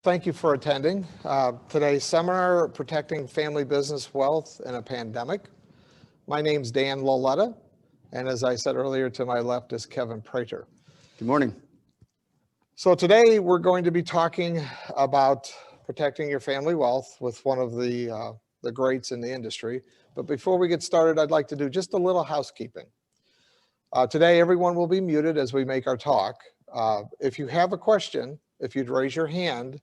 Thank you for attending today's seminar, Protecting Family Business Wealth in a Pandemic. My name's Dan Loletta, and as I said earlier, to my left is Kevin Prater. Good morning. So today we're going to be talking about protecting your family wealth with one of the greats in the industry. But before we get started, I'd like to do just a little housekeeping. Today, everyone will be muted as we make our talk. If you have a question, if you'd raise your hand,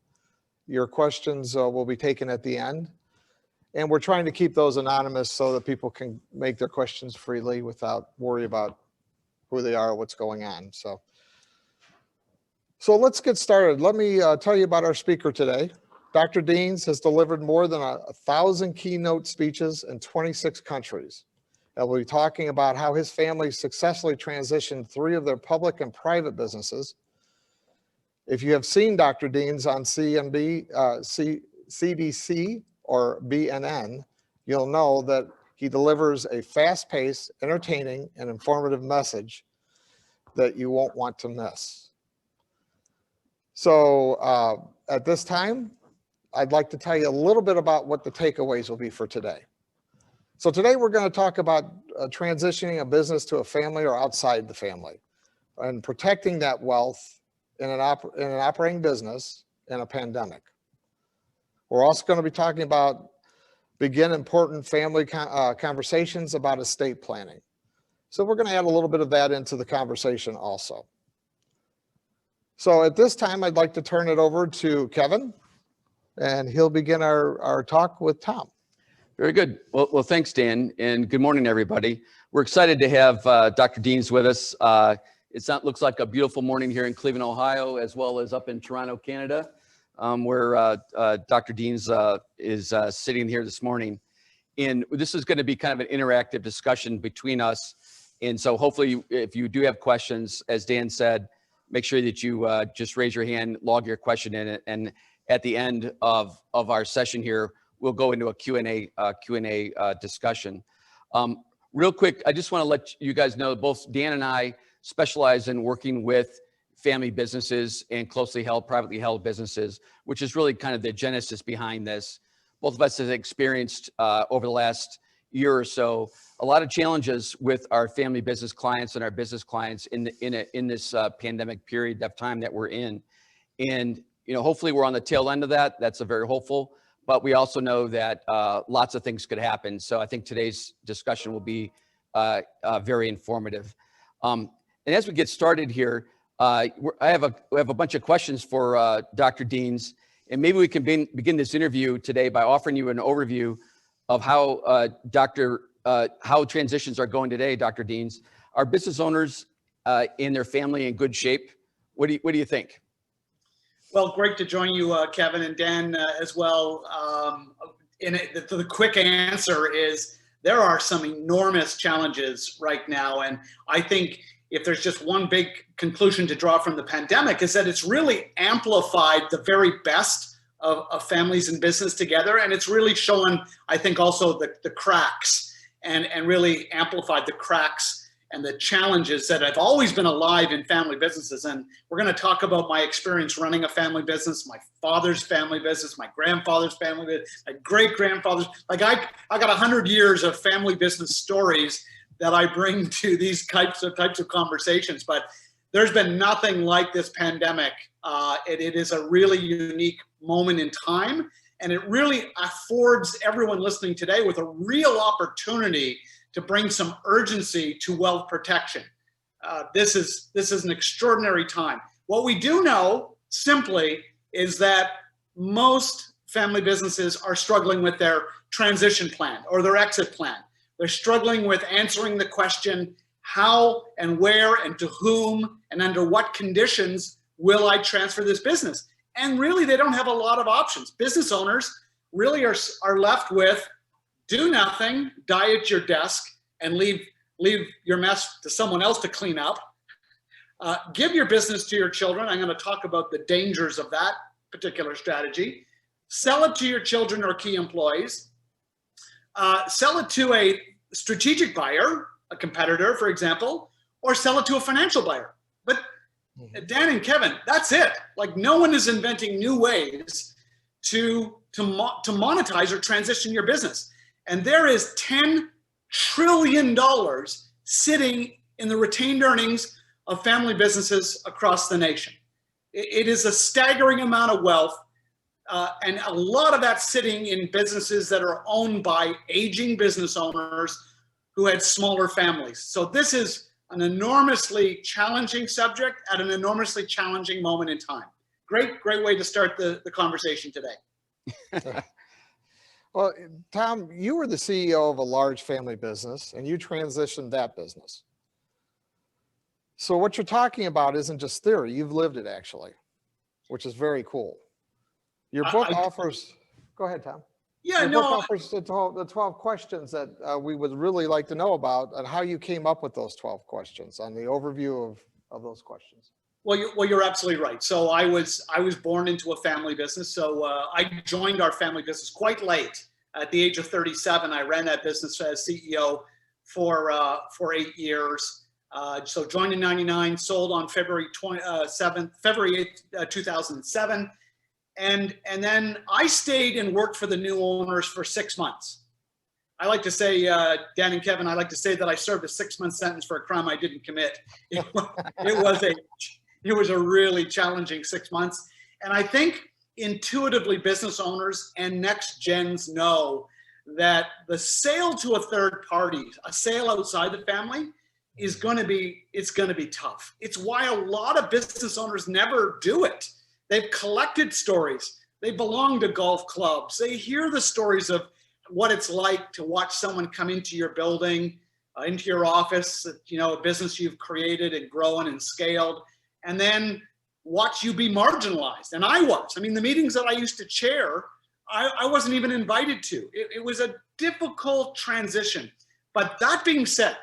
your questions will be taken at the end. And we're trying to keep those anonymous so that people can make their questions freely without worry about who they are or what's going on. So let's get started. Let me tell you about our speaker today. Dr. Deans has delivered more than 1,000 keynote speeches in 26 countries. And we'll be talking about how his family successfully transitioned 3 of their public and private businesses. If you have seen Dr. Deans on CNBC or BNN, you'll know that he delivers a fast-paced, entertaining, and informative message that you won't want to miss. So at this time, I'd like to tell you a little bit about what the takeaways will be for today. So today we're going to talk about transitioning a business to a family or outside the family and protecting that wealth in an operating business in a pandemic. We're also going to be talking about begin important family conversations about estate planning. So we're going to add a little bit of that into the conversation also. So at this time, I'd like to turn it over to Kevin, and he'll begin our talk with Tom. Very good. Well, thanks, Dan, and good morning, everybody. We're excited to have Dr. Deans with us. Looks like a beautiful morning here in Cleveland, Ohio, as well as up in Toronto, Canada, where Dr. Deans is sitting here this morning. And this is going to be kind of an interactive discussion between us. And so hopefully, if you do have questions, as Dan said, make sure that you just raise your hand, log your question in it. And at the end of our session here, we'll go into a Q&A discussion. Real quick, I just want to let you guys know both Dan and I specialize in working with family businesses and closely held, privately held businesses, which is really kind of the genesis behind this. Both of us have experienced over the last year or so a lot of challenges with our family business clients and our business clients in this pandemic period of time that we're in. And hopefully we're on the tail end of that. That's a very hopeful. But we also know that lots of things could happen. So I think today's discussion will be very informative. And as we get started here, we have a bunch of questions for Dr. Deans, and maybe we can begin this interview today by offering you an overview of how how transitions are going today, Dr. Deans. Are business owners and their family in good shape? What do you think? Well, great to join you, Kevin and Dan, as well. The quick answer is there are some enormous challenges right now, and I think if there's just one big conclusion to draw from the pandemic is that it's really amplified the very best of families and business together. And it's really shown, I think, also the cracks and really amplified the cracks and the challenges that have always been alive in family businesses. And we're going to talk about my experience running a family business, my father's family business, my grandfather's family business, my great-grandfather's. Like I got 100 years of family business stories that I bring to these types of conversations, but there's been nothing like this pandemic. It is a really unique moment in time, and it really affords everyone listening today with a real opportunity to bring some urgency to wealth protection. This is an extraordinary time. What we do know simply is that most family businesses are struggling with their transition plan or their exit plan. They're struggling with answering the question, how and where and to whom and under what conditions will I transfer this business? And really, they don't have a lot of options. Business owners really are left with do nothing, die at your desk, and leave your mess to someone else to clean up. Give your business to your children. I'm going to talk about the dangers of that particular strategy. Sell it to your children or key employees. Sell it to a strategic buyer, a competitor, for example, or sell it to a financial buyer. But Dan and Kevin, that's it. Like no one is inventing new ways to monetize or transition your business. And there is $10 trillion sitting in the retained earnings of family businesses across the nation. It is a staggering amount of wealth. And a lot of that sitting in businesses that are owned by aging business owners who had smaller families. So this is an enormously challenging subject at an enormously challenging moment in time. Great way to start the conversation today. Well, Tom, you were the CEO of a large family business and you transitioned that business. So what you're talking about isn't just theory, you've lived it actually, which is very cool. Your book offers, go ahead, Tom. Yeah, Your book offers the 12 questions that we would really like to know about and how you came up with those 12 questions on the overview of those questions. Well, you're absolutely right. So I was born into a family business. So I joined our family business quite late. At the age of 37, I ran that business as CEO for 8 years. So joined in '99, sold on February 8th, 2007. And then I stayed and worked for the new owners for 6 months. I like to say, Dan and Kevin, I like to say that I served a 6-month sentence for a crime I didn't commit. It was a really challenging 6 months. And I think intuitively business owners and next gens know that the sale to a third party, a sale outside the family, is going to be tough. It's why a lot of business owners never do it. They've collected stories. They belong to golf clubs. They hear the stories of what it's like to watch someone come into your building, into your office, a business you've created and grown and scaled, and then watch you be marginalized. And I was. I mean, the meetings that I used to chair, I wasn't even invited to. It was a difficult transition. But that being said,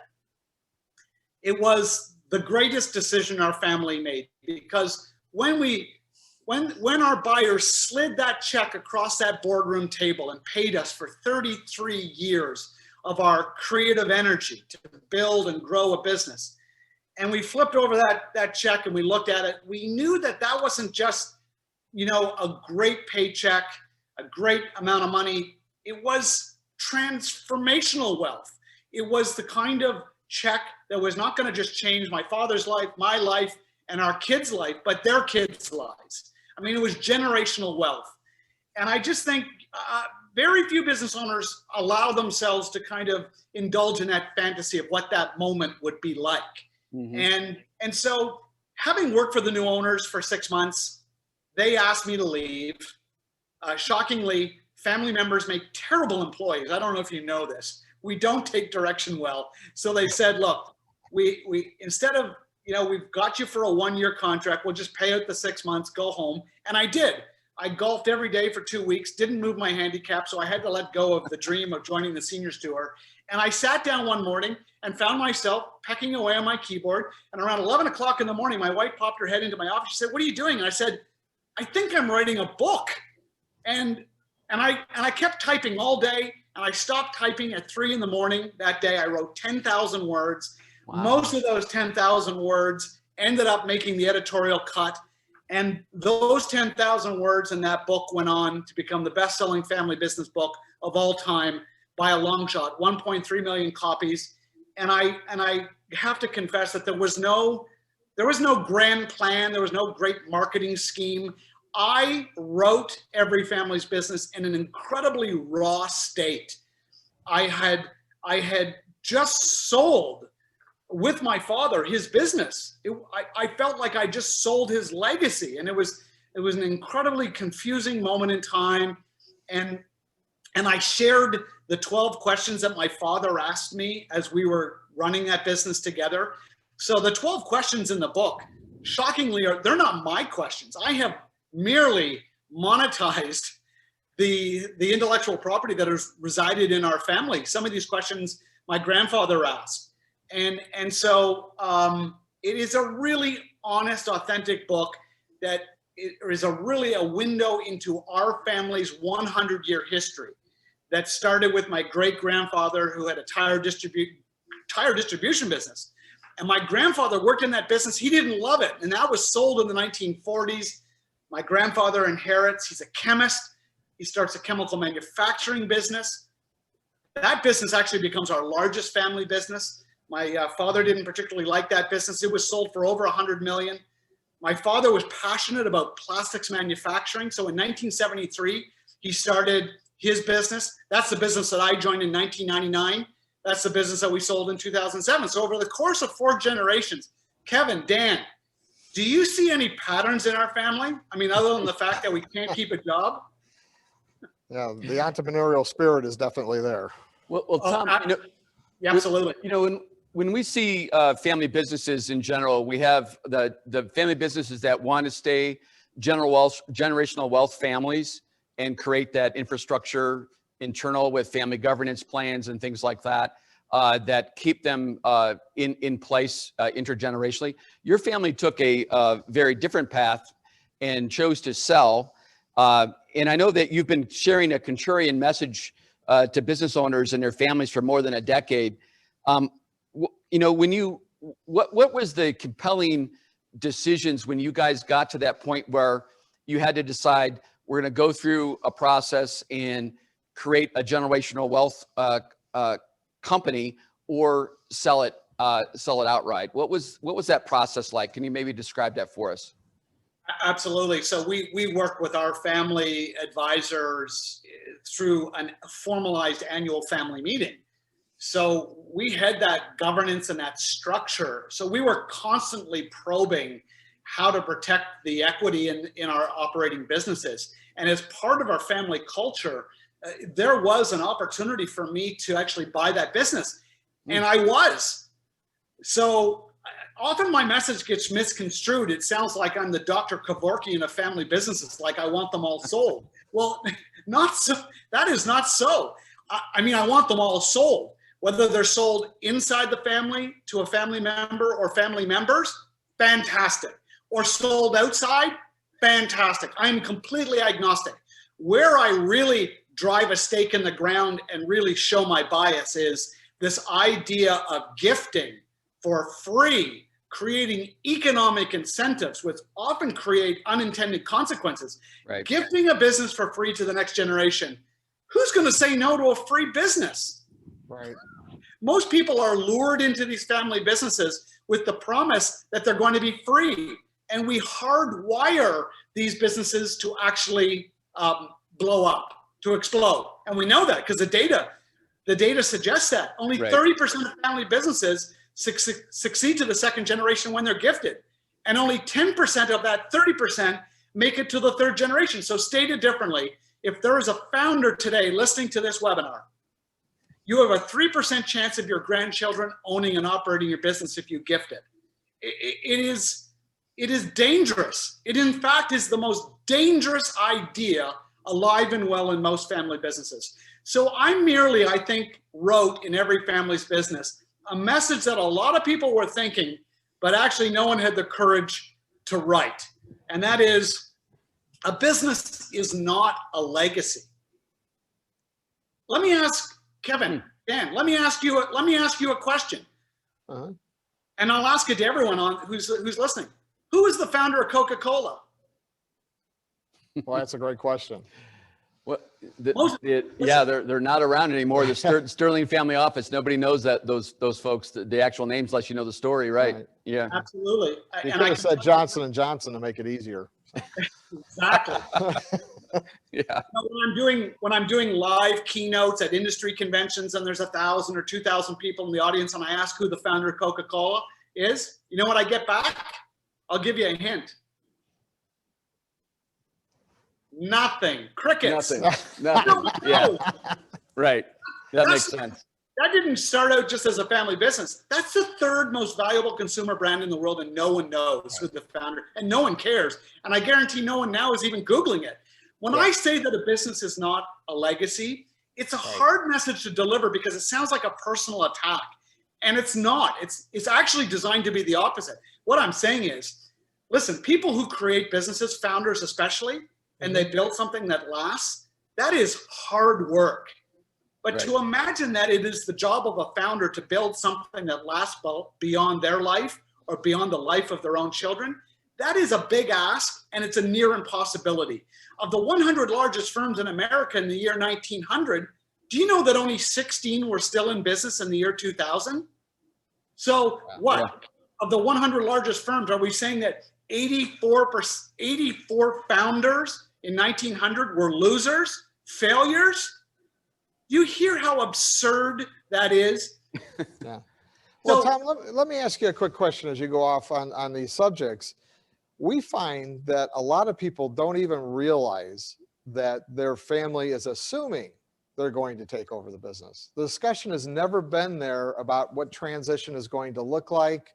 it was the greatest decision our family made, because when our buyers slid that check across that boardroom table and paid us for 33 years of our creative energy to build and grow a business, and we flipped over that check and we looked at it, we knew that wasn't just, a great paycheck, a great amount of money. It was transformational wealth. It was the kind of check that was not going to just change my father's life, my life, and our kids' life, but their kids' lives. I mean, it was generational wealth. And I just think very few business owners allow themselves to kind of indulge in that fantasy of what that moment would be like. Mm-hmm. And so having worked for the new owners for 6 months, they asked me to leave. Shockingly, family members make terrible employees. I don't know if you know this. We don't take direction well. So they said, look, we instead of, we've got you for a 1-year contract, we'll just pay out the 6 months, go home. And I did. I golfed every day for 2 weeks, didn't move my handicap, so I had to let go of the dream of joining the seniors tour. And I sat down one morning and found myself pecking away on my keyboard. And around 11 o'clock in the morning, my wife popped her head into my office. She said, "What are you doing?" And I said, "I think I'm writing a book." And I kept typing all day, and I stopped typing at 3 in the morning. That day, I wrote 10,000 words. Wow. Most of those 10,000 words ended up making the editorial cut. And those 10,000 words in that book went on to become the best-selling family business book of all time by a long shot, 1.3 million copies. And I have to confess that there was no grand plan. There was no great marketing scheme. I wrote Every Family's Business in an incredibly raw state. I had just sold with my father his business. I felt like I just sold his legacy, and it was an incredibly confusing moment in time. And I shared the 12 questions that my father asked me as we were running that business together. So the 12 questions in the book, shockingly, they're not my questions. I have merely monetized the intellectual property that has resided in our family. Some of these questions my grandfather asked. And so it is a really honest, authentic book that is really a window into our family's 100-year history that started with my great-grandfather, who had a tire distribution business. And my grandfather worked in that business. He didn't love it. And that was sold in the 1940s. My grandfather inherits, he's a chemist. He starts a chemical manufacturing business. That business actually becomes our largest family business. My father didn't particularly like that business. It was sold for over 100 million. My father was passionate about plastics manufacturing. So in 1973, he started his business. That's the business that I joined in 1999. That's the business that we sold in 2007. So over the course of 4 generations, Kevin, Dan, do you see any patterns in our family? I mean, other than the fact that we can't keep a job? Yeah, the entrepreneurial spirit is definitely there. Well, Tom, Yeah, absolutely. When we see family businesses in general, we have the family businesses that want to stay generational wealth families and create that infrastructure internal with family governance plans and things like that, that keep them in place intergenerationally. Your family took a very different path and chose to sell. And I know that you've been sharing a contrarian message to business owners and their families for more than a decade. What was the compelling decisions when you guys got to that point where you had to decide we're going to go through a process and create a generational wealth company or sell it outright? What was that process like? Can you maybe describe that for us? Absolutely. So we work with our family advisors through a formalized annual family meeting. So we had that governance and that structure. So we were constantly probing how to protect the equity in our operating businesses. And as part of our family culture, there was an opportunity for me to actually buy that business. And I was. So often my message gets misconstrued. It sounds like I'm the Dr. Kevorkian of family businesses, like I want them all sold. Well, not so. That is not so. I mean, I want them all sold, whether they're sold inside the family to a family member or family members, fantastic. Or sold outside, fantastic. I'm completely agnostic. Where I really drive a stake in the ground and really show my bias is this idea of gifting for free, creating economic incentives, which often create unintended consequences. Right. Gifting a business for free to the next generation. Who's going to say no to a free business? Right. Most people are lured into these family businesses with the promise that they're going to be free. And we hardwire these businesses to actually blow up, to explode. And we know that because the data suggests that. Only Right. 30% of family businesses succeed to the second generation when they're gifted. And only 10% of that 30% make it to the third generation. So stated differently, if there is a founder today listening to this webinar, you have a 3% chance of your grandchildren owning and operating your business if you gift it. It is dangerous. It, in fact, is the most dangerous idea alive and well in most family businesses. So I merely, I think, wrote in every family's business a message that a lot of people were thinking, but actually no one had the courage to write. And that is, a business is not a legacy. Let me ask Kevin, Dan, let me ask you a question. Uh-huh. And I'll ask it to everyone who's listening. Who is the founder of Coca-Cola? Well, that's a great question. Well, they're not around anymore. The Sterling family office. Nobody knows that those folks, the actual names, unless you know the story, right? Yeah, Absolutely. You could have said Johnson & Johnson to make it easier. Exactly. yeah. When I'm doing live keynotes at industry conventions and there's 1,000 or 2,000 people in the audience and I ask who the founder of Coca-Cola is, you know what I get back? I'll give you a hint. Nothing. Crickets. Nothing. Yeah. Right. That makes sense. That didn't start out just as a family business. That's the third most valuable consumer brand in the world, and no one knows who the founder, and no one cares. And I guarantee no one now is even Googling it. When I say that a business is not a legacy, it's a hard message to deliver because it sounds like a personal attack. And it's not. It's actually designed to be the opposite. What I'm saying is, listen, people who create businesses, founders especially, and they build something that lasts, that is hard work. But to imagine that it is the job of a founder to build something that lasts beyond their life or beyond the life of their own children, that is a big ask, and it's a near impossibility. Of the 100 largest firms in America in the year 1900, do you know that only 16 were still in business in the year 2000? So what? Yeah. Of the 100 largest firms, are we saying that 84 founders in 1900 were losers, failures? You hear how absurd that is? Yeah. Well, So- Tom, let me ask you a quick question as you go off on these subjects. We find that a lot of people don't even realize that their family is assuming they're going to take over the business. The discussion has never been there about what transition is going to look like.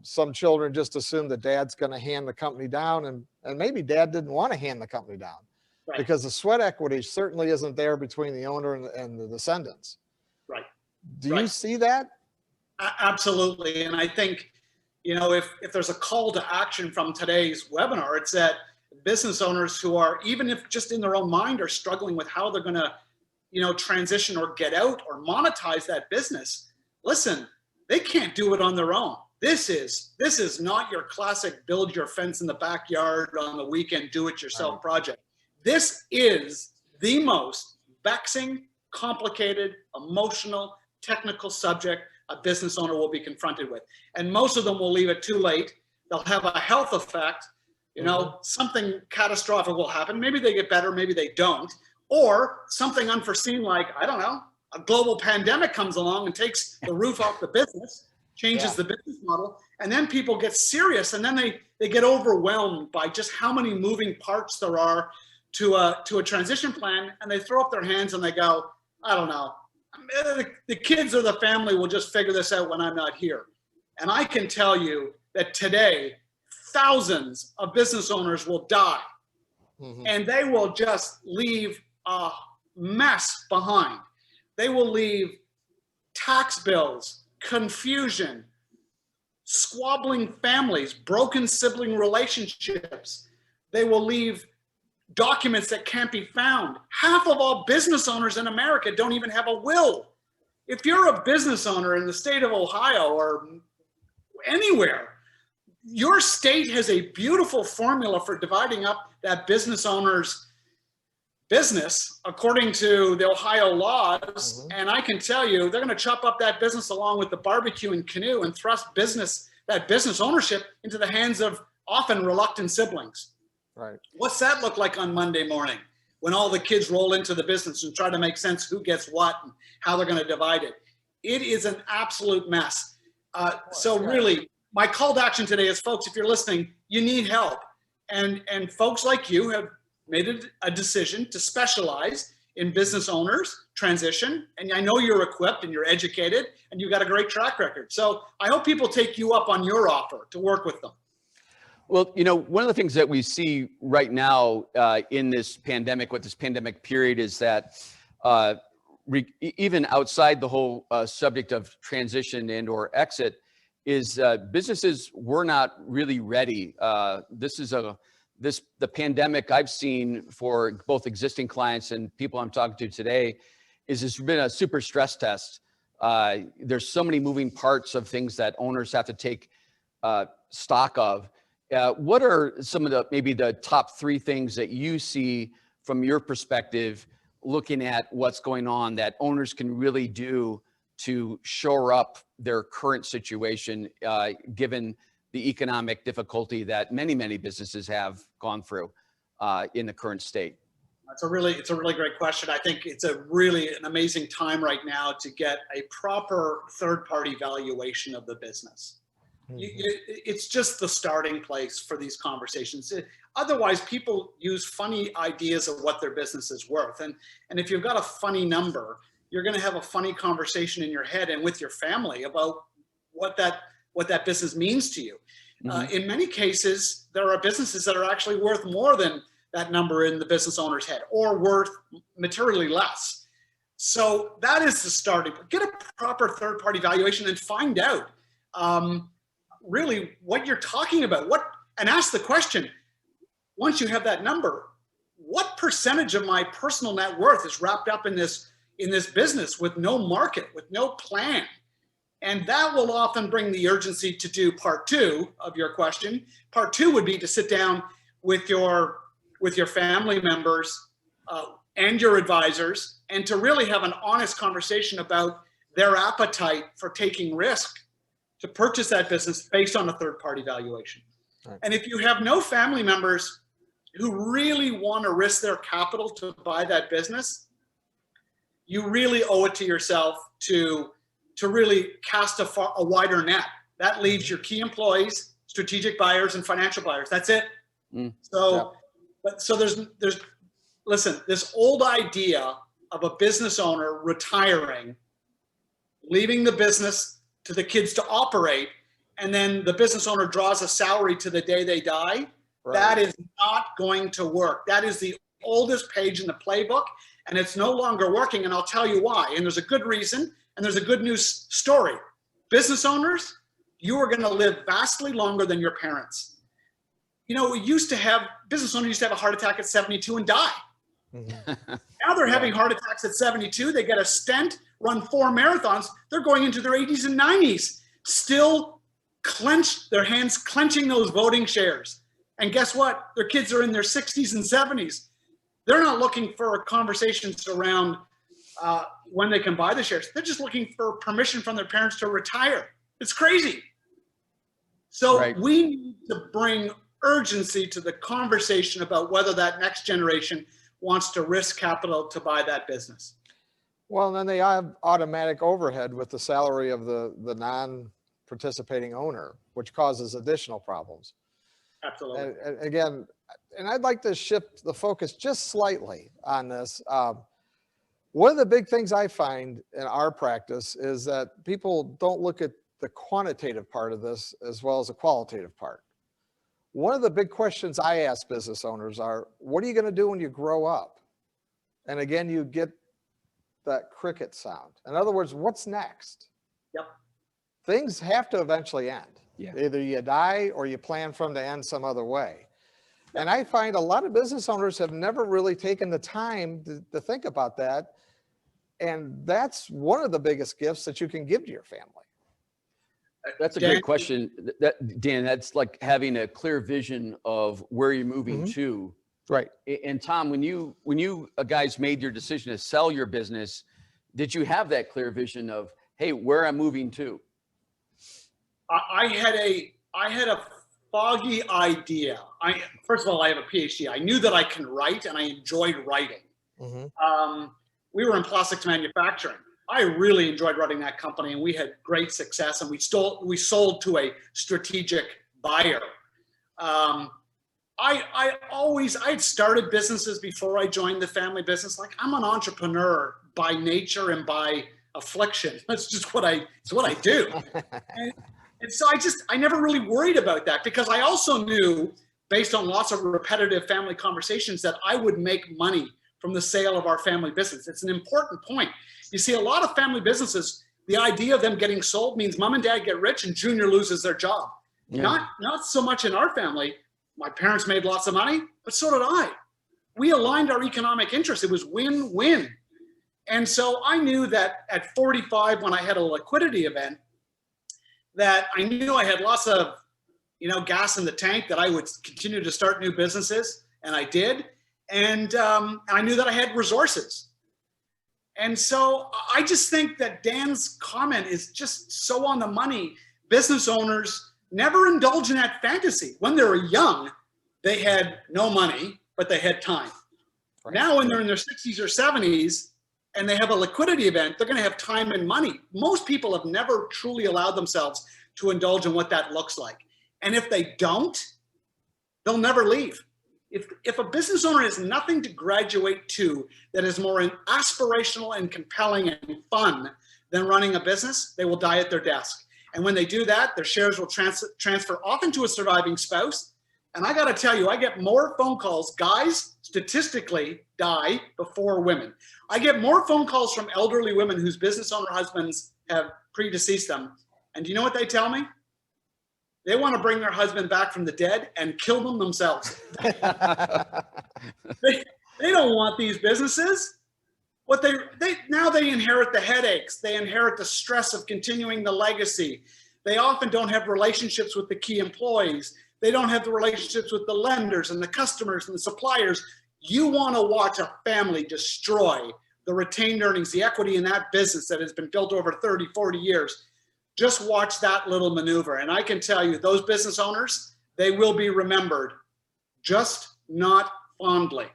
Some children just assume that dad's going to hand the company down, and maybe dad didn't want to hand the company down. Right. Because the sweat equity certainly isn't there between the owner and the descendants. Right. Do you Right. see that? Absolutely. And I think, if there's a call to action from today's webinar, it's that business owners who are, even if just in their own mind, are struggling with how they're going to, transition or get out or monetize that business. Listen, they can't do it on their own. This is not your classic build your fence in the backyard on the weekend, do it yourself project. This is the most vexing, complicated, emotional, technical subject a business owner will be confronted with. And most of them will leave it too late. They'll have a health effect, something catastrophic will happen. Maybe they get better, maybe they don't. Or something unforeseen like, I don't know, a global pandemic comes along and takes the roof off the business, changes the business model, and then people get serious, and then they get overwhelmed by just how many moving parts there are to a transition plan, and they throw up their hands and they go, I don't know, the kids or the family will just figure this out when I'm not here. And I can tell you that today, thousands of business owners will die, and they will just leave a mess behind. They will leave tax bills, confusion, squabbling families, broken sibling relationships. They will leave documents that can't be found. Half of all business owners in America don't even have a will. If you're a business owner in the state of Ohio or anywhere, your state has a beautiful formula for dividing up that business owner's business according to the Ohio laws. And I can tell you, they're going to chop up that business along with the barbecue and canoe and thrust that business ownership into the hands of often reluctant siblings. Right. What's that look like on Monday morning when all the kids roll into the business and try to make sense who gets what and how they're going to divide it? It is an absolute mess. So really, my call to action today is, folks, if you're listening, you need help. And folks like you have made a decision to specialize in business owners transition. And I know you're equipped and you're educated and you've got a great track record. So I hope people take you up on your offer to work with them. Well, one of the things that we see right now in this pandemic, with this pandemic period, is that even outside the whole subject of transition and or exit, is businesses were not really ready. The pandemic I've seen for both existing clients and people I'm talking to today is it's been a super stress test. There's so many moving parts of things that owners have to take stock of. What are some of maybe the top three things that you see from your perspective, looking at what's going on, that owners can really do to shore up their current situation, given the economic difficulty that many businesses have gone through in the current state? It's a really great question. I think it's an amazing time right now to get a proper third-party valuation of the business. It's just the starting place for these conversations. Otherwise, people use funny ideas of what their business is worth. And if you've got a funny number, you're going to have a funny conversation in your head and with your family about what that business means to you. In many cases, there are businesses that are actually worth more than that number in the business owner's head, or worth materially less. So that is the starting. Get a proper third-party valuation and find out really what you're talking about. And ask the question, once you have that number, what percentage of my personal net worth is wrapped up in this in this business with no market, with no plan. And that will often bring the urgency to do part two of your question. Part two would be to sit down with your family members and your advisors, and to really have an honest conversation about their appetite for taking risk to purchase that business based on a third-party valuation. Right. And if you have no family members who really want to risk their capital to buy that business, you really owe it to yourself to really cast a wider net. That leaves your key employees, strategic buyers, and financial buyers. That's it. So, but so there's listen, this old idea of a business owner retiring, leaving the business to the kids to operate, and then the business owner draws a salary to the day they die, Right. that is not going to work. That is the oldest page in the playbook, and it's no longer working, and I'll tell you why. And there's a good reason, and there's a good news story. Business owners, you are going to live vastly longer than your parents. You know, business owners used to have a heart attack at 72 and die. Now they're having heart attacks at 72. They get a stent, run 4 marathons. They're going into their 80s and 90s, still their hands clenching those voting shares. And guess what? Their kids are in their 60s and 70s. They're not looking for conversations around when they can buy the shares. They're just looking for permission from their parents to retire. It's crazy. So Right. we need to bring urgency to the conversation about whether that next generation wants to risk capital to buy that business. Well, then they have automatic overhead with the salary of the non-participating owner, which causes additional problems. Absolutely. And again, and I'd like to shift the focus just slightly on this. One of the big things I find in our practice is that people don't look at the quantitative part of this as well as the qualitative part. One of the big questions I ask business owners are, what are you going to do when you grow up? And again, you get that cricket sound. In other words, what's next? Yep. Things have to eventually end. Yeah. Either you die or you plan for them to end some other way. And I find a lot of business owners have never really taken the time to think about that. And that's one of the biggest gifts that you can give to your family. That's a Dan? great question. Dan, that's like having a clear vision of where you're moving to. Right. And Tom, when you guys made your decision to sell your business, did you have that clear vision of, hey, where I'm moving to? I had a foggy idea. First of all, I have a PhD. I knew that I can write, and I enjoyed writing. We were in plastics manufacturing. I really enjoyed running that company, and we had great success, and we sold to a strategic buyer. I had started businesses before I joined the family business. Like, I'm an entrepreneur by nature and by affliction. That's just what I do. And so I never really worried about that, because I also knew, based on lots of repetitive family conversations, that I would make money from the sale of our family business. It's an important point. You see, a lot of family businesses, the idea of them getting sold means mom and dad get rich and junior loses their job. Yeah. Not so much in our family. My parents made lots of money, but so did I. We aligned our economic interests. It was win-win. And so I knew that at 45, when I had a liquidity event, that I knew I had lots of, gas in the tank, that I would continue to start new businesses, and I did. And I knew that I had resources. And so I just think that Dan's comment is just so on the money. Business owners never indulge in that fantasy. When they were young, they had no money, but they had time. Right. Now, when they're in their 60s or 70s and they have a liquidity event, they're going to have time and money. Most people have never truly allowed themselves to indulge in what that looks like. And if they don't, they'll never leave. If a business owner has nothing to graduate to that is more aspirational and compelling and fun than running a business, they will die at their desk. And when they do that, their shares will transfer often to a surviving spouse. And I got to tell you, I get more phone calls. Guys statistically die before women. I get more phone calls from elderly women whose business owner husbands have predeceased them. And do you know what they tell me? They want to bring their husband back from the dead and kill them themselves. They don't want these businesses. What now they inherit the headaches. They inherit the stress of continuing the legacy. They often don't have relationships with the key employees. They don't have the relationships with the lenders and the customers and the suppliers. You want to watch a family destroy the retained earnings, the equity in that business that has been built over 30, 40 years. Just watch that little maneuver. And I can tell you, those business owners, they will be remembered, just not fondly.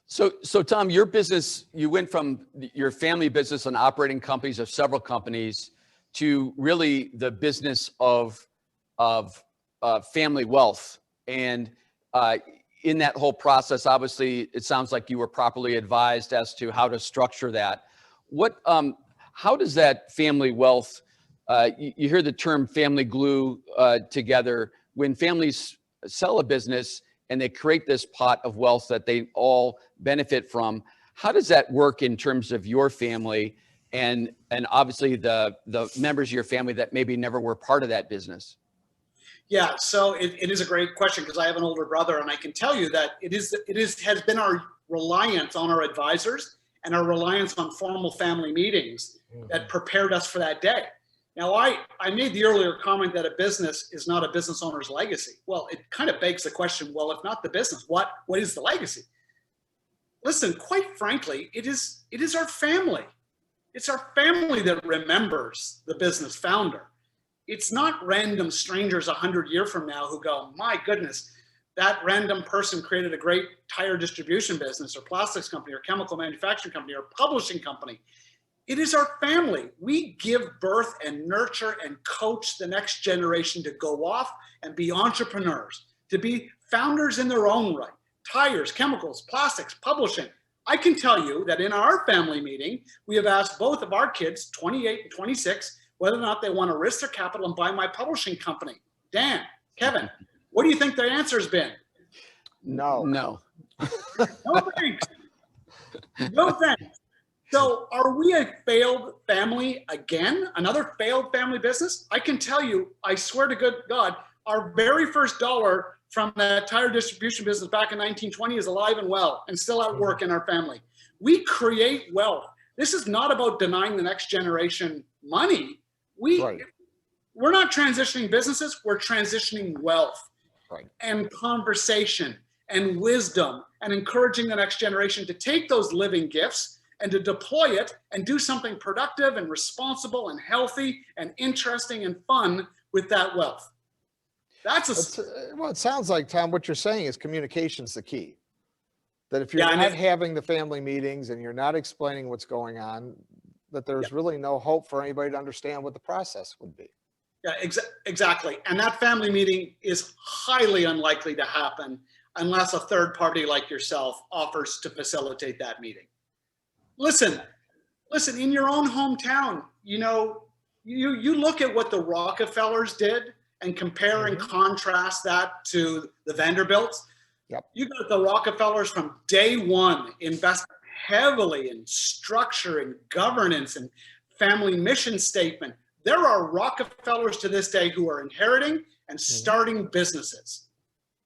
So Tom, your business, you went from your family business and operating companies of several companies to really the business of family wealth. And in that whole process, obviously, it sounds like you were properly advised as to how to structure that. How does that family wealth, you hear the term family glue together, when families sell a business and they create this pot of wealth that they all benefit from, how does that work in terms of your family and obviously the members of your family that maybe never were part of that business? Yeah, so it is a great question, because I have an older brother, and I can tell you that has been our reliance on our advisors and our reliance on formal family meetings that prepared us for that day. Now, I made the earlier comment that a business is not a business owner's legacy. Well, it kind of begs the question, well, if not the business, what is the legacy? Listen, quite frankly, it is our family. It's our family that remembers the business founder. It's not random strangers 100 years from now who go, my goodness, that random person created a great tire distribution business or plastics company or chemical manufacturing company or publishing company. It is our family. We give birth and nurture and coach the next generation to go off and be entrepreneurs, to be founders in their own right. Tires, chemicals, plastics, publishing. I can tell you that in our family meeting, we have asked both of our kids, 28 and 26, whether or not they want to risk their capital and buy my publishing company. Dan, Kevin, what do you think their answer has been? No. No. No thanks. No thanks. So are we a failed family again? Another failed family business? I can tell you, I swear to good God, our very first dollar from that tire distribution business back in 1920 is alive and well and still at work in our family. We create wealth. This is not about denying the next generation money. We're not transitioning businesses, we're transitioning wealth and conversation and wisdom and encouraging the next generation to take those living gifts and to deploy it and do something productive and responsible and healthy and interesting and fun with that wealth. Well, it sounds like, Tom, what you're saying is communication's the key. That if you're not having the family meetings and you're not explaining what's going on, that there's really no hope for anybody to understand what the process would be. Yeah, exactly. And that family meeting is highly unlikely to happen unless a third party like yourself offers to facilitate that meeting. Listen, in your own hometown, you look at what the Rockefellers did and compare and contrast that to the Vanderbilts. Yep. You got the Rockefellers from day one invested heavily in structure and governance and family mission statement. There are Rockefellers to this day who are inheriting and starting businesses.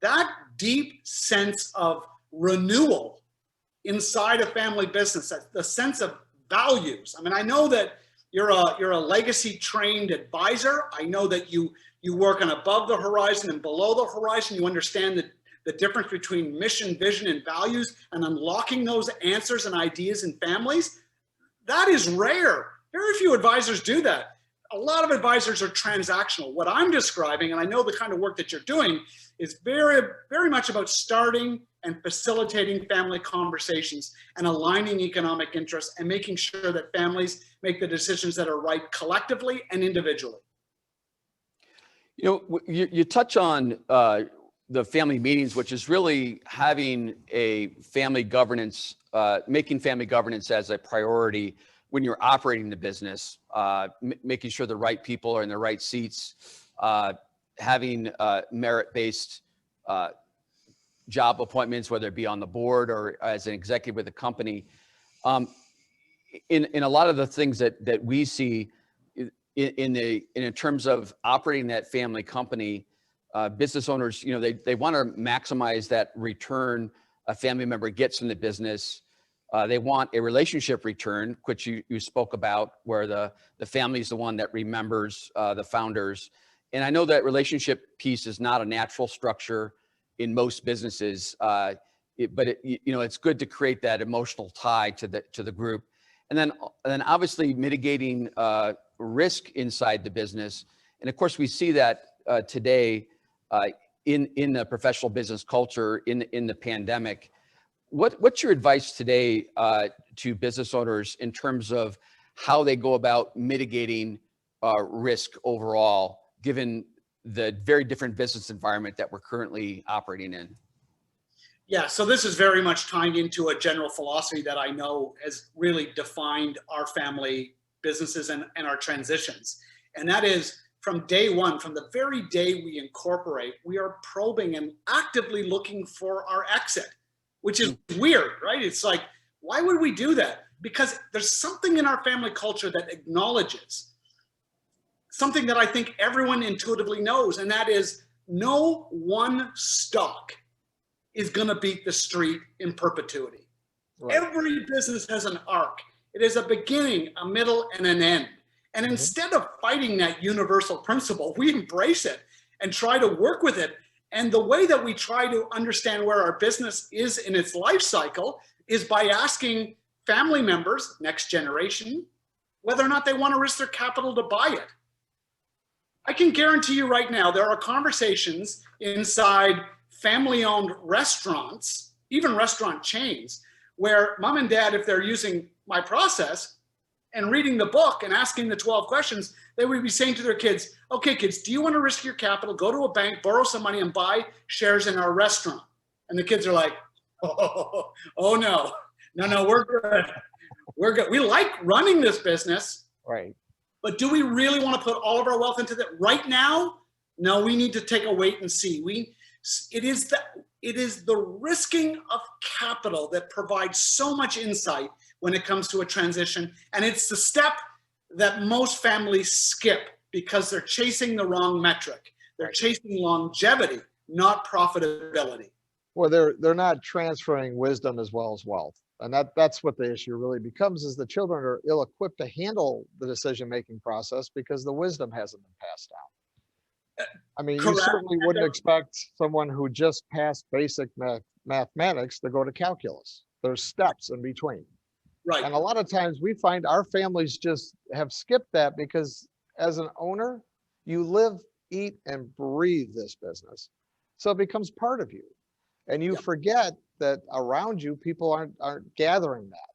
That deep sense of renewal inside a family business, the sense of values. I mean, I know that you're a legacy trained advisor. I know that you work on above the horizon and below the horizon. You understand the difference between mission, vision, and values and unlocking those answers and ideas in families. That is rare. Very few advisors do that. A lot of advisors are transactional. What I'm describing, and I know the kind of work that you're doing, is very, very much about starting and facilitating family conversations and aligning economic interests and making sure that families make the decisions that are right collectively and individually. You touch on the family meetings, which is really having a family governance, making family governance as a priority when you're operating the business, making sure the right people are in the right seats, having merit-based job appointments, whether it be on the board or as an executive with a company. In a lot of the things that we see in terms of operating that family company, business owners, they want to maximize that return a family member gets from the business. They want a relationship return, which you spoke about, where the family is the one that remembers the founders. And I know that relationship piece is not a natural structure in most businesses, but it's good to create that emotional tie to the group. And then obviously mitigating risk inside the business. And of course, we see that today in the professional business culture in the pandemic. What's your advice today to business owners in terms of how they go about mitigating risk overall, given the very different business environment that we're currently operating in? Yeah, so this is very much tying into a general philosophy that I know has really defined our family businesses and our transitions. And that is from day one, from the very day we incorporate, we are probing and actively looking for our exit, which is weird, right? It's like, why would we do that? Because there's something in our family culture that acknowledges something that I think everyone intuitively knows, and that is no one stock is going to beat the street in perpetuity. Right. Every business has an arc. It is a beginning, a middle, and an end. And instead of fighting that universal principle, we embrace it and try to work with it. And the way that we try to understand where our business is in its life cycle is by asking family members, next generation, whether or not they want to risk their capital to buy it. I can guarantee you right now, there are conversations inside family-owned restaurants, even restaurant chains, where mom and dad, if they're using my process and reading the book and asking the 12 questions, they would be saying to their kids, okay, kids, do you want to risk your capital, go to a bank, borrow some money, and buy shares in our restaurant? And the kids are like, oh no, we're good. We're good. We like running this business. Right. But do we really want to put all of our wealth into that right now? No, we need to take a wait and see. It is the risking of capital that provides so much insight when it comes to a transition. And it's the step that most families skip because they're chasing the wrong metric. They're chasing longevity, not profitability. Well, they're not transferring wisdom as well as wealth. And that's what the issue really becomes, is the children are ill-equipped to handle the decision-making process because the wisdom hasn't been passed down. I mean, Correct. You certainly wouldn't expect someone who just passed basic mathematics to go to calculus. There's steps in between. Right. And a lot of times we find our families just have skipped that because as an owner, you live, eat, and breathe this business. So it becomes part of you. And you forget that around you, people aren't gathering that.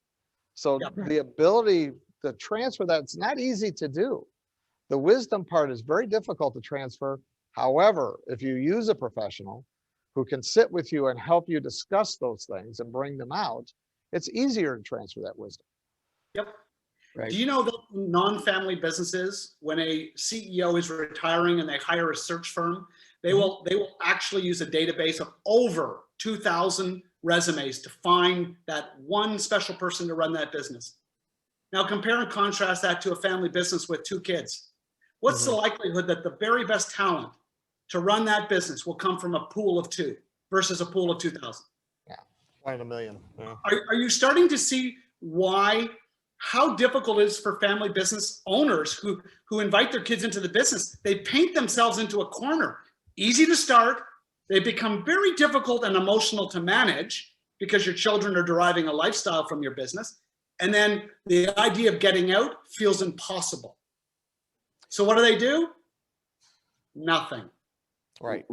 So the ability to transfer that, it's not easy to do. The wisdom part is very difficult to transfer. However, if you use a professional who can sit with you and help you discuss those things and bring them out, it's easier to transfer that wisdom. Yep. Right. Do you know that non-family businesses, when a CEO is retiring and they hire a search firm, they will actually use a database of over 2,000 resumes to find that one special person to run that business. Now compare and contrast that to a family business with 2 kids. What's the likelihood that the very best talent to run that business will come from a pool of 2 versus a pool of 2,000? Yeah, 1 in a million. Yeah. Are you starting to see how difficult it is for family business owners who invite their kids into the business? They paint themselves into a corner. Easy to start. They become very difficult and emotional to manage because your children are deriving a lifestyle from your business. And then the idea of getting out feels impossible. So what do? Nothing. Right.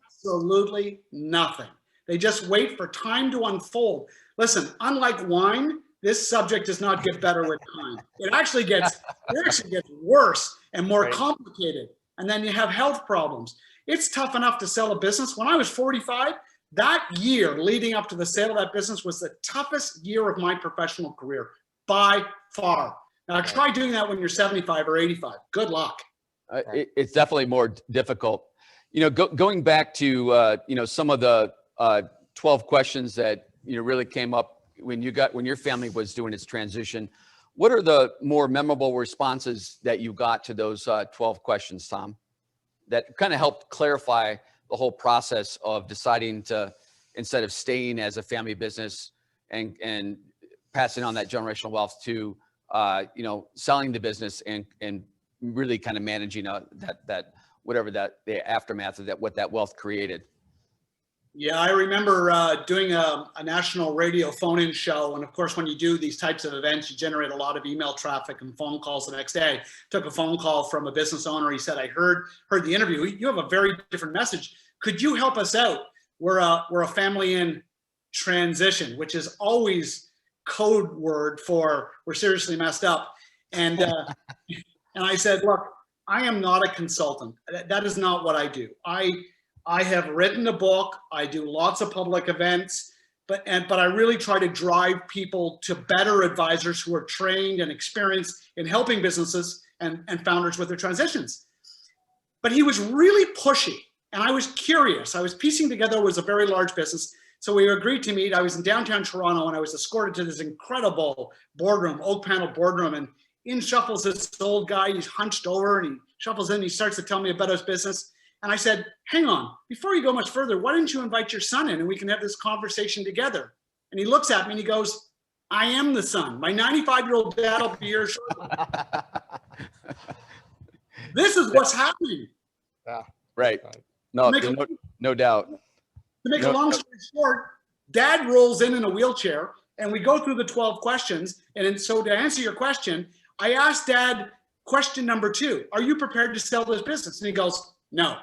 Absolutely nothing. They just wait for time to unfold. Listen, unlike wine, this subject does not get better with time. It actually gets worse and more complicated. And then you have health problems. It's tough enough to sell a business. When I was 45, that year leading up to the sale of that business was the toughest year of my professional career by far. Now try doing that when you're 75 or 85. Good luck. It's definitely more difficult. Going back to some of the 12 questions that really came up when your family was doing its transition. What are the more memorable responses that you got to those 12 questions, Tom, that kind of helped clarify the whole process of deciding to, instead of staying as a family business and passing on that generational wealth to, you know, selling the business and really kind of managing that whatever the aftermath of that, what that wealth created. Yeah, I remember doing a national radio phone-in show. And of course, when you do these types of events, you generate a lot of email traffic and phone calls the next day. Took a phone call from a business owner. He said, I heard the interview. You have a very different message. Could you help us out? We're a family in transition, which is always code word for we're seriously messed up. And and I said, look, I am not a consultant. That is not what I do. I have written a book. I do lots of public events, but I really try to drive people to better advisors who are trained and experienced in helping businesses and founders with their transitions. But he was really pushy, and I was curious. I was piecing together, it was a very large business. So we agreed to meet. I was in downtown Toronto, and I was escorted to this incredible boardroom, oak panel boardroom, and in shuffles this old guy. He's hunched over, and he shuffles in. He starts to tell me about his business. And I said, hang on, before you go much further, why don't you invite your son in and we can have this conversation together? And he looks at me and he goes, I am the son. My 95-year-old dad will be here shortly. This is what's happening. Yeah. Right. No doubt. To make a long story short, dad rolls in a wheelchair and we go through the 12 questions. And so to answer your question, I asked dad question number 2, are you prepared to sell this business? And he goes, no.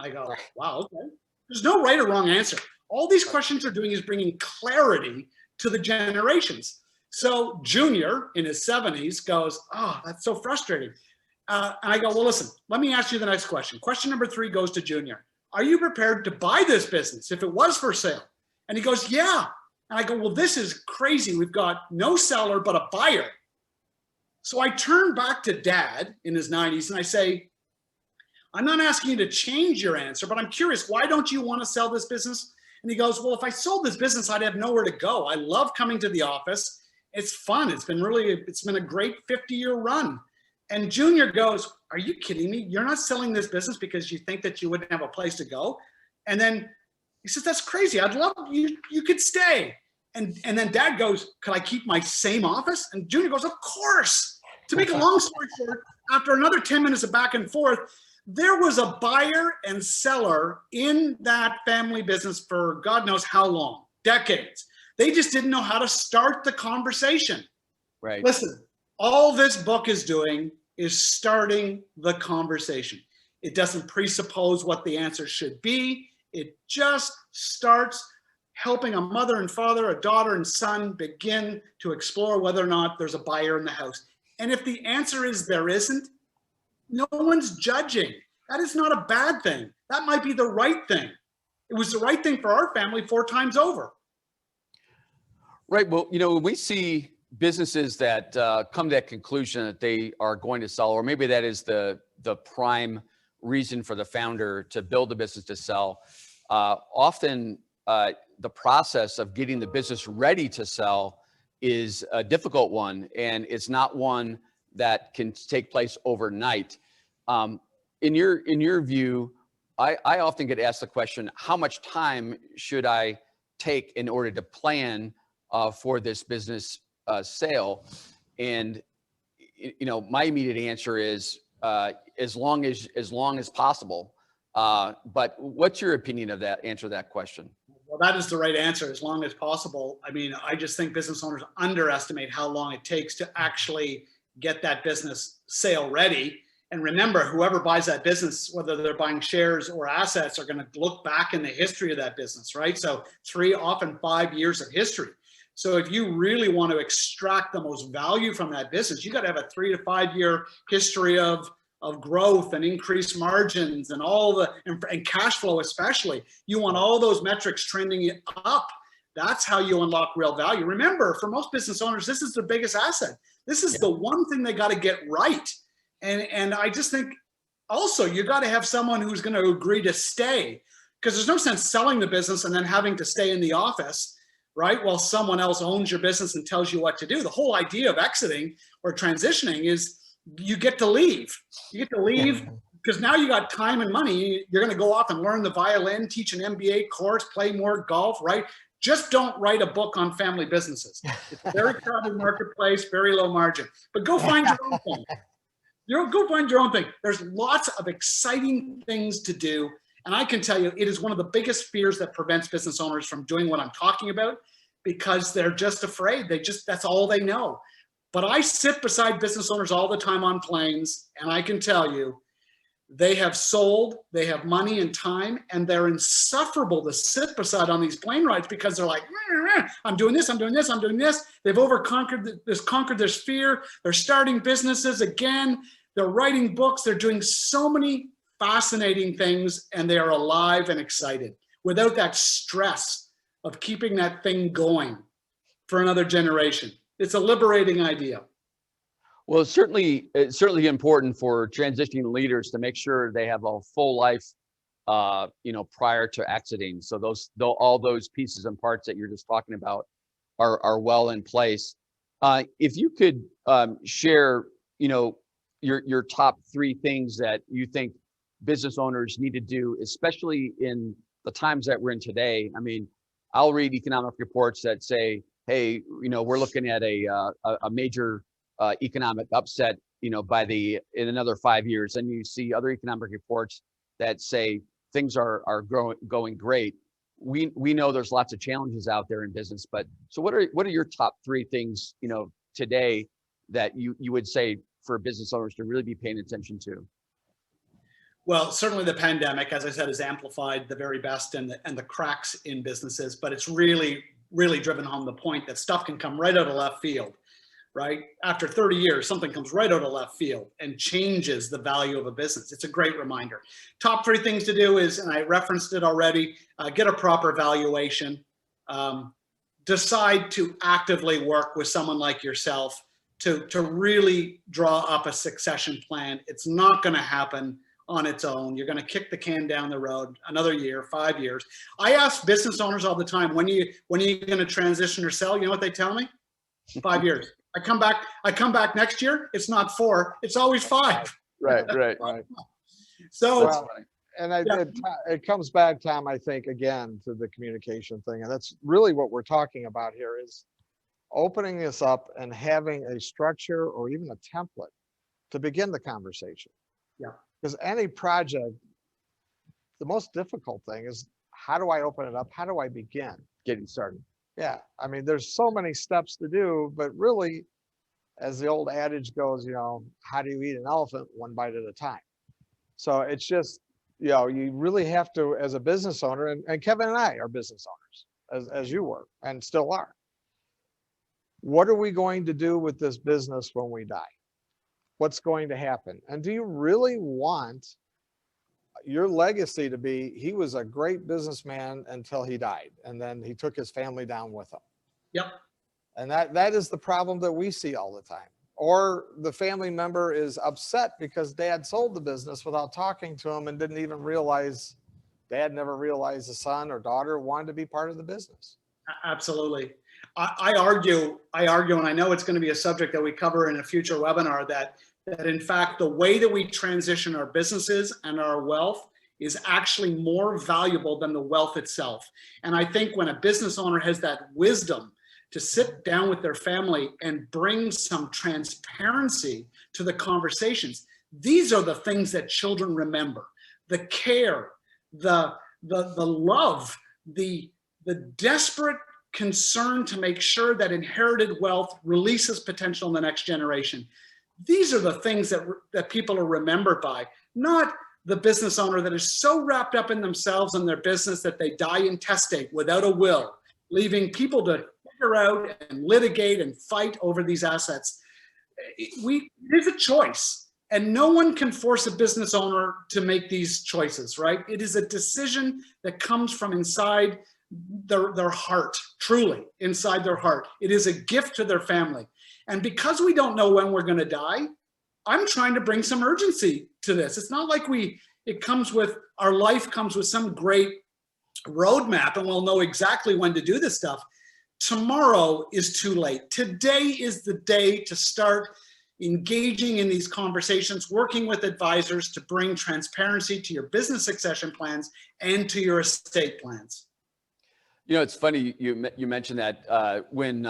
I go, wow, okay. There's no right or wrong answer. All these questions are doing is bringing clarity to the generations. So Junior in his 70s goes, oh, that's so frustrating. And I go, well, listen, let me ask you the next question. Question number 3 goes to Junior. Are you prepared to buy this business if it was for sale? And he goes, yeah. And I go, well, this is crazy. We've got no seller, but a buyer. So I turn back to dad in his 90s and I say, I'm not asking you to change your answer, but I'm curious, why don't you want to sell this business? And he goes, well, if I sold this business, I'd have nowhere to go. I love coming to the office. It's fun. It's been a great 50-year run. And Junior goes, are you kidding me? You're not selling this business because you think that you wouldn't have a place to go? And then he says, that's crazy. I'd love you. You could stay. And then dad goes, could I keep my same office? And Junior goes, of course. To make a long story short, after another 10 minutes of back and forth, there was a buyer and seller in that family business for God knows how long, decades. They just didn't know how to start the conversation. Right. Listen, all this book is doing is starting the conversation. It doesn't presuppose what the answer should be. It just starts helping a mother and father, a daughter and son begin to explore whether or not there's a buyer in the house. And if the answer is there isn't, no one's judging. That is not a bad thing. That might be the right thing. It was the right thing for our family 4 times over. Right. Well, you know, when we see businesses that come to that conclusion that they are going to sell, or maybe that is the prime reason for the founder to build a business to sell, often the process of getting the business ready to sell is a difficult one, and it's not one that can take place overnight. In your view, I often get asked the question, how much time should I take in order to plan for this business sale? And you know, my immediate answer is as long as possible. But what's your opinion of that? Answer that question. Well, that is the right answer, as long as possible. I mean, I just think business owners underestimate how long it takes to actually get that business sale ready. And remember, whoever buys that business, whether they're buying shares or assets, are going to look back in the history of that business, right? So 3, often 5 years of history. So if you really want to extract the most value from that business, you got to have a 3 to 5 year history of growth and increased margins and all the, and cash flow especially. You want all those metrics trending up. That's how you unlock real value. Remember, for most business owners, this is their biggest asset. This is the one thing they got to get right. And I just think also you got to have someone who's going to agree to stay, because there's no sense selling the business and then having to stay in the office, right? While someone else owns your business and tells you what to do. The whole idea of exiting or transitioning is you get to leave. You get to leave because now you got time and money. You're going to go off and learn the violin, teach an MBA course, play more golf, right? Just don't write a book on family businesses. It's a very crowded marketplace, very low margin. But go find your own thing. Go find your own thing. There's lots of exciting things to do. And I can tell you, it is one of the biggest fears that prevents business owners from doing what I'm talking about, because they're just afraid. That's all they know. But I sit beside business owners all the time on planes, and I can tell you, they have sold, they have money and time, and they're insufferable to sit beside on these plane rides, because they're like, I'm doing this, I'm doing this, I'm doing this. They've conquered this fear. They're starting businesses again. They're writing books. They're doing so many fascinating things, and they are alive and excited without that stress of keeping that thing going for another generation. It's a liberating idea. Well, it's certainly important for transitioning leaders to make sure they have a full life, prior to exiting. So all those pieces and parts that you're just talking about are well in place. If you could share, your top 3 things that you think business owners need to do, especially in the times that we're in today. I mean, I'll read economic reports that say, hey, we're looking at a major economic upset, in another 5 years. And you see other economic reports that say things are going great. We know there's lots of challenges out there in business, but so what are your top 3 things, today that you would say for business owners to really be paying attention to? Well, certainly the pandemic, as I said, has amplified the very best and the cracks in businesses, but it's really, really driven home the point that stuff can come right out of left field, right? After 30 years, something comes right out of left field and changes the value of a business. It's a great reminder. Top 3 things to do is, and I referenced it already, get a proper valuation. Decide to actively work with someone like yourself to really draw up a succession plan. It's not going to happen on its own. You're going to kick the can down the road another year, 5 years. I ask business owners all the time, when are you going to transition or sell? You know what they tell me? 5 years. I come back next year. It's not 4. It's always 5. Right. So, Well, and it comes back, Tom, I think, again, to the communication thing. And that's really what we're talking about here, is opening this up and having a structure or even a template to begin the conversation. Yeah. Because any project, the most difficult thing is, how do I open it up? How do I begin Getting started. Yeah. I mean, there's so many steps to do, but really, as the old adage goes, how do you eat an elephant? 1 bite at a time. So it's just, you really have to, as a business owner, and Kevin and I are business owners, as you were and still are. What are we going to do with this business when we die? What's going to happen? And do you really want your legacy to be, he was a great businessman until he died, and then he took his family down with him? yep. And that is the problem that we see all the time. Or the family member is upset because dad sold the business without talking to him and didn't even realize, dad never realized the son or daughter wanted to be part of the business. Absolutely. I argue, and I know it's going to be a subject that we cover in a future webinar, that in fact, the way that we transition our businesses and our wealth is actually more valuable than the wealth itself. And I think when a business owner has that wisdom to sit down with their family and bring some transparency to the conversations, these are the things that children remember: the care, the love, the desperate concern to make sure that inherited wealth releases potential in the next generation. These are the things that people are remembered by, not the business owner that is so wrapped up in themselves and their business that they die intestate without a will, leaving people to figure out and litigate and fight over these assets. It is a choice, and no one can force a business owner to make these choices, right? It is a decision that comes from inside their heart, truly inside their heart. It is a gift to their family. And because we don't know when we're going to die, I'm trying to bring some urgency to this. It's not like our life comes with some great roadmap and we'll know exactly when to do this stuff. Tomorrow is too late. Today is the day to start engaging in these conversations, working with advisors to bring transparency to your business succession plans and to your estate plans. You know, it's funny you mentioned that when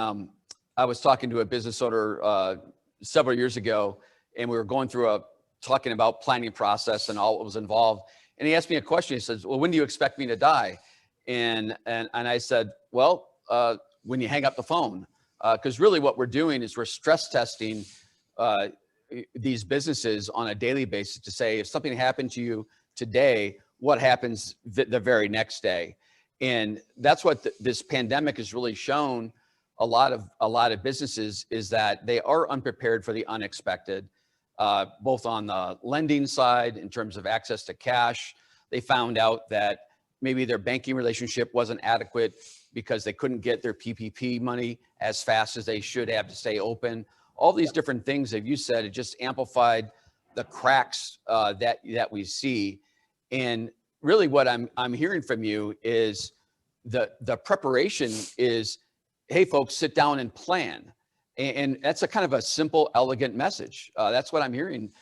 I was talking to a business owner several years ago, and we were going through talking about planning process and all what was involved. And he asked me a question. He says, "Well, when do you expect me to die?" And I said, "Well, when you hang up the phone, because really what we're doing is we're stress testing these businesses on a daily basis to say if something happened to you today, what happens the very next day." And that's what this pandemic has really shown a lot of businesses, is that they are unprepared for the unexpected, both on the lending side in terms of access to cash. They found out that maybe their banking relationship wasn't adequate because they couldn't get their PPP money as fast as they should have to stay open. All these different things that you said, it just amplified the cracks that we see. And really what I'm hearing from you is the preparation is, hey folks, sit down and plan. And that's a kind of a simple, elegant message. That's what I'm hearing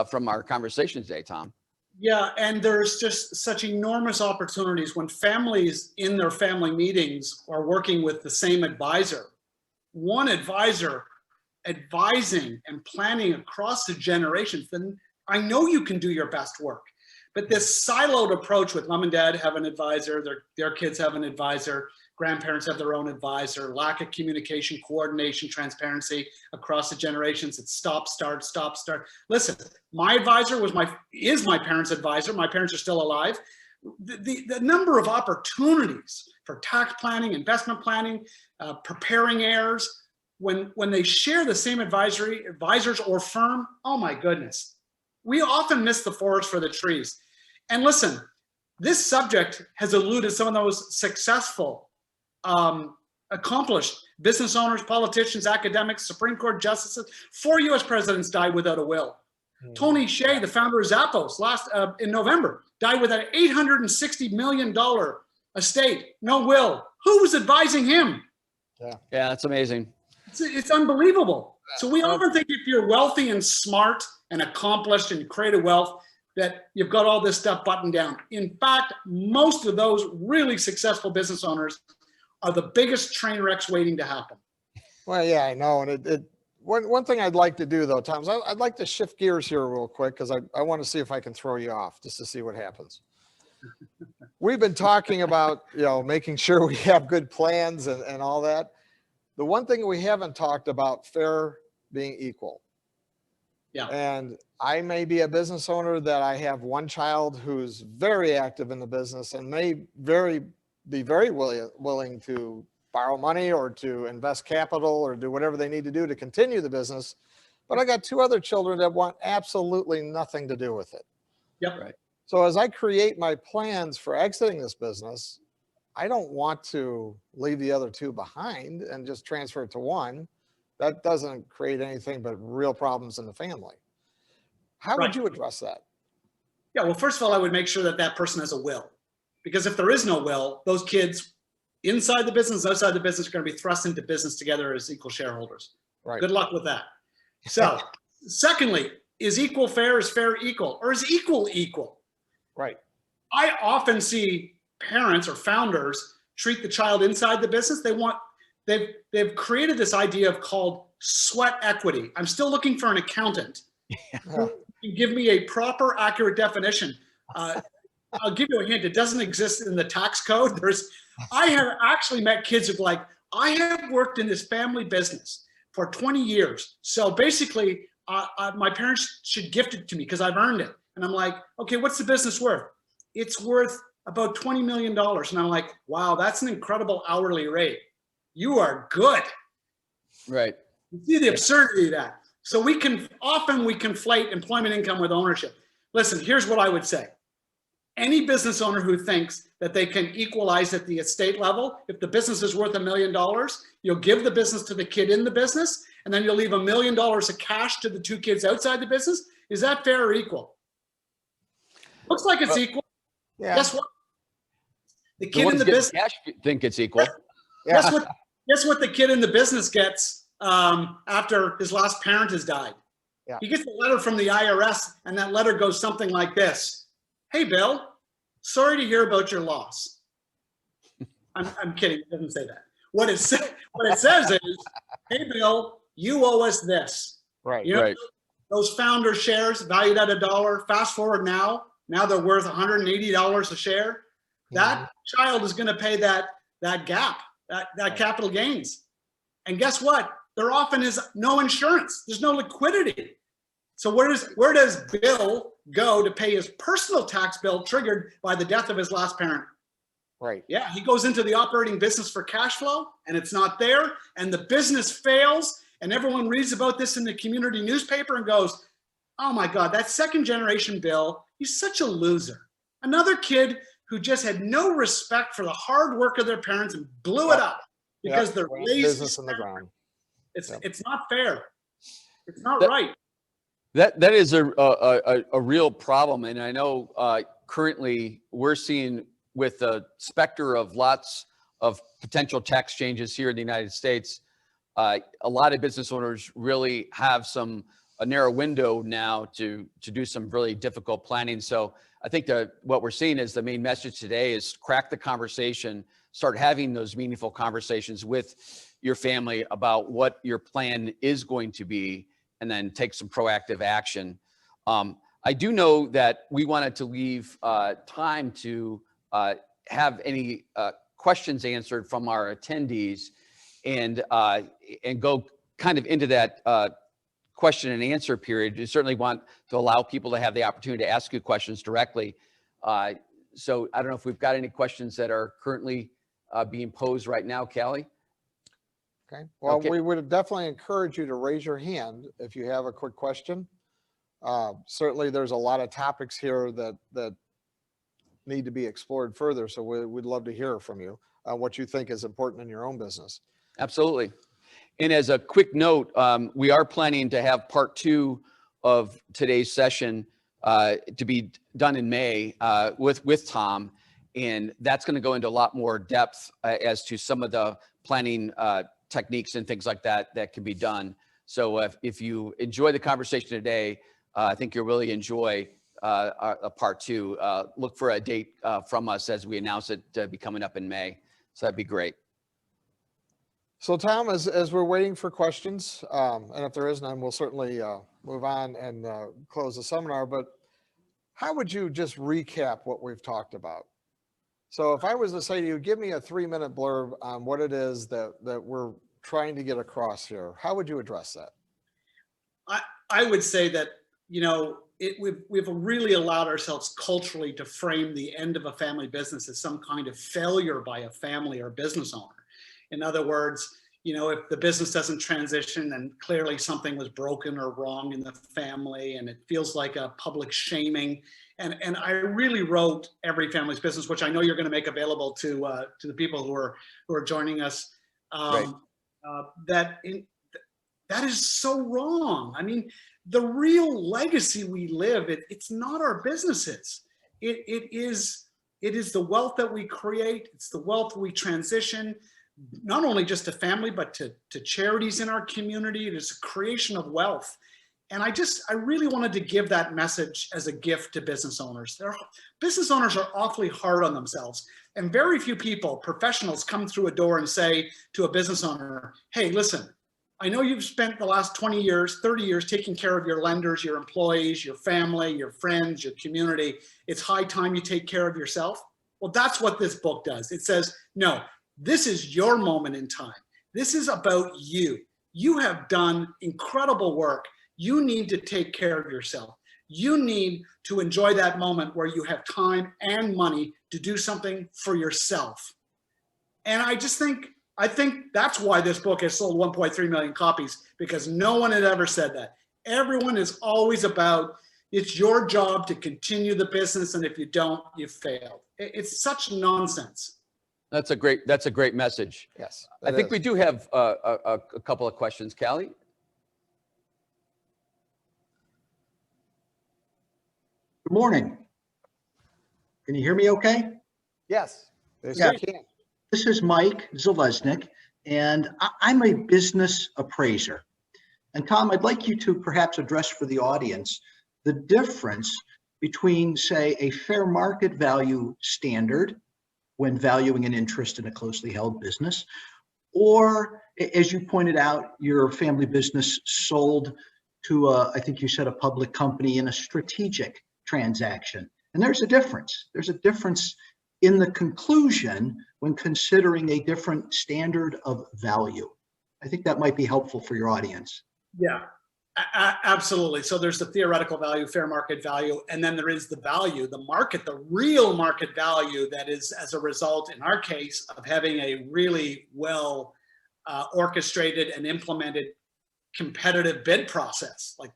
from our conversation today, Tom. Yeah, and there's just such enormous opportunities when families in their family meetings are working with the same advisor. One advisor advising and planning across the generations, then I know you can do your best work. But this siloed approach with mom and dad have an advisor, their kids have an advisor, grandparents have their own advisor, lack of communication, coordination, transparency across the generations. It's stop, start, stop, start. Listen, my advisor is my parents' advisor. My parents are still alive. The number of opportunities for tax planning, investment planning, preparing heirs, when they share the same advisors or firm, oh my goodness. We often miss the forest for the trees. And listen, this subject has eluded some of those successful, accomplished business owners, politicians, academics, Supreme Court justices. 4 U.S. presidents died without a will. Tony Hsieh, the founder of Zappos, in November, died with an $860 million estate, no will. Who was advising him? Yeah, that's amazing. It's unbelievable. So we often think if you're wealthy and smart and accomplished and create wealth, that you've got all this stuff buttoned down. In fact, most of those really successful business owners are the biggest train wrecks waiting to happen. Well, yeah, I know. And one thing I'd like to do though, Tom, is I'd like to shift gears here real quick, because I want to see if I can throw you off just to see what happens. We've been talking about, making sure we have good plans and all that. The one thing we haven't talked about, fair being equal. Yeah. And I may be a business owner that I have one child who's very active in the business and may be very willing to borrow money or to invest capital or do whatever they need to do to continue the business. But I got 2 other children that want absolutely nothing to do with it. Yep. Right. So as I create my plans for exiting this business, I don't want to leave the other 2 behind and just transfer it to one. That doesn't create anything but real problems in the family. How would you address that? Yeah, well, first of all, I would make sure that person has a will. Because if there is no will, those kids inside the business, outside the business, are going to be thrust into business together as equal shareholders. Right. Good luck with that. So, secondly, is equal fair? Is fair equal? Or is equal equal? Right. I often see parents or founders treat the child inside the business. They've created this idea called sweat equity. I'm still looking for an accountant who can give me a proper, accurate definition. I'll give you a hint. It doesn't exist in the tax code. I have actually met kids who are like, I have worked in this family business for 20 years. So basically, my parents should gift it to me because I've earned it. And I'm like, okay, what's the business worth? It's worth about $20 million. And I'm like, wow, that's an incredible hourly rate. You are good. Right. You see the absurdity of that. So we conflate employment income with ownership. Listen, here's what I would say. Any business owner who thinks that they can equalize at the estate level, if the business is worth $1 million, you'll give the business to the kid in the business, and then you'll leave $1 million of cash to the 2 kids outside the business. Is that fair or equal? Looks like it's equal. Yeah. Guess what? The kid in the business cash think it's equal. Yeah. Guess what the kid in the business gets after his last parent has died? Yeah. He gets a letter from the IRS, and that letter goes something like this. Hey, Bill, sorry to hear about your loss. I'm kidding. It doesn't say that. What it says is, hey, Bill, you owe us this. Right. You know, Right. those founder shares valued at $1. Fast forward now they're worth $180 a share. That child is going to pay that gap, that capital gains. And guess what? There often is no insurance. There's no liquidity. So where does Bill go to pay his personal tax bill triggered by the death of his last parent? Right. Yeah, he goes into the operating business for cash flow, and it's not there, and the business fails, and everyone reads about this in the community newspaper and goes, oh my God, that second generation Bill, he's such a loser. Another kid who just had no respect for the hard work of their parents and blew it up because they're lazy. Business in the ground. It's not fair. It's not That- right. That is a real problem, and I know currently we're seeing with the specter of lots of potential tax changes here in the United States, a lot of business owners really have a narrow window now to do some really difficult planning. So I think what we're seeing is the main message today is crack the conversation, start having those meaningful conversations with your family about what your plan is going to be, and then take some proactive action. I do know that we wanted to leave time to have any questions answered from our attendees, and go kind of into that question and answer period. You certainly want to allow people to have the opportunity to ask you questions directly. So I don't know if we've got any questions that are currently being posed right now, Callie? Okay. Well, Okay. we would definitely encourage you to raise your hand if you have a quick question. Certainly, there's a lot of topics here that need to be explored further. So we'd love to hear from you what you think is important in your own business. Absolutely. And as a quick note, we are planning to have part 2 of today's session to be done in May with Tom. And that's going to go into a lot more depth as to some of the planning techniques and things like that can be done. So if you enjoy the conversation today, I think you'll really enjoy a part 2. Look for a date from us as we announce it to be coming up in May. So that'd be great. So Tom, as we're waiting for questions, and if there is none, we'll certainly move on and close the seminar. But how would you just recap what we've talked about? So if I was to say to you, give me a 3-minute blurb on what it is that we're trying to get across here, how would you address that? I would say that, you know, we've really allowed ourselves culturally to frame the end of a family business as some kind of failure by a family or business owner. In other words, you know, if the business doesn't transition and clearly something was broken or wrong in the family, and it feels like a public shaming. And I really wrote Every Family's Business, which I know you're going to make available to the people who are joining us. Right. That is so wrong. I mean, the real legacy we live, it's not our businesses. It is the wealth that we create. It's the wealth we transition, not only just to family, but to charities in our community. It is a creation of wealth. And I really wanted to give that message as a gift to business owners. Business owners are awfully hard on themselves. And very few people, professionals, come through a door and say to a business owner, hey, listen, I know you've spent the last 20 years, 30 years taking care of your lenders, your employees, your family, your friends, your community. It's high time you take care of yourself. Well, that's what this book does. It says, no, this is your moment in time. This is about you. You have done incredible work. You need to take care of yourself. You need to enjoy that moment where you have time and money to do something for yourself. And I think that's why this book has sold 1.3 million copies, because no one had ever said that. Everyone is always about, it's your job to continue the business, and if you don't, you failed. It's such nonsense. That's a great message. Yes. I think we do have a couple of questions, Callie. Good morning. Can you hear me okay? Yes. Yes, Yeah. you can. This is Mike Zalesnik, and I'm a business appraiser. And Tom, I'd like you to perhaps address for the audience the difference between, say, a fair market value standard when valuing an interest in a closely held business. Or, as you pointed out, your family business sold to, I think you said, a public company in a strategic transaction. And there's a difference. There's a difference in the conclusion when considering a different standard of value. I think that might be helpful for your audience. Yeah, absolutely. So there's the theoretical value, fair market value, and then there is the value, the market, the real market value that is as a result, in our case, of having a really well orchestrated and implemented competitive bid process. Like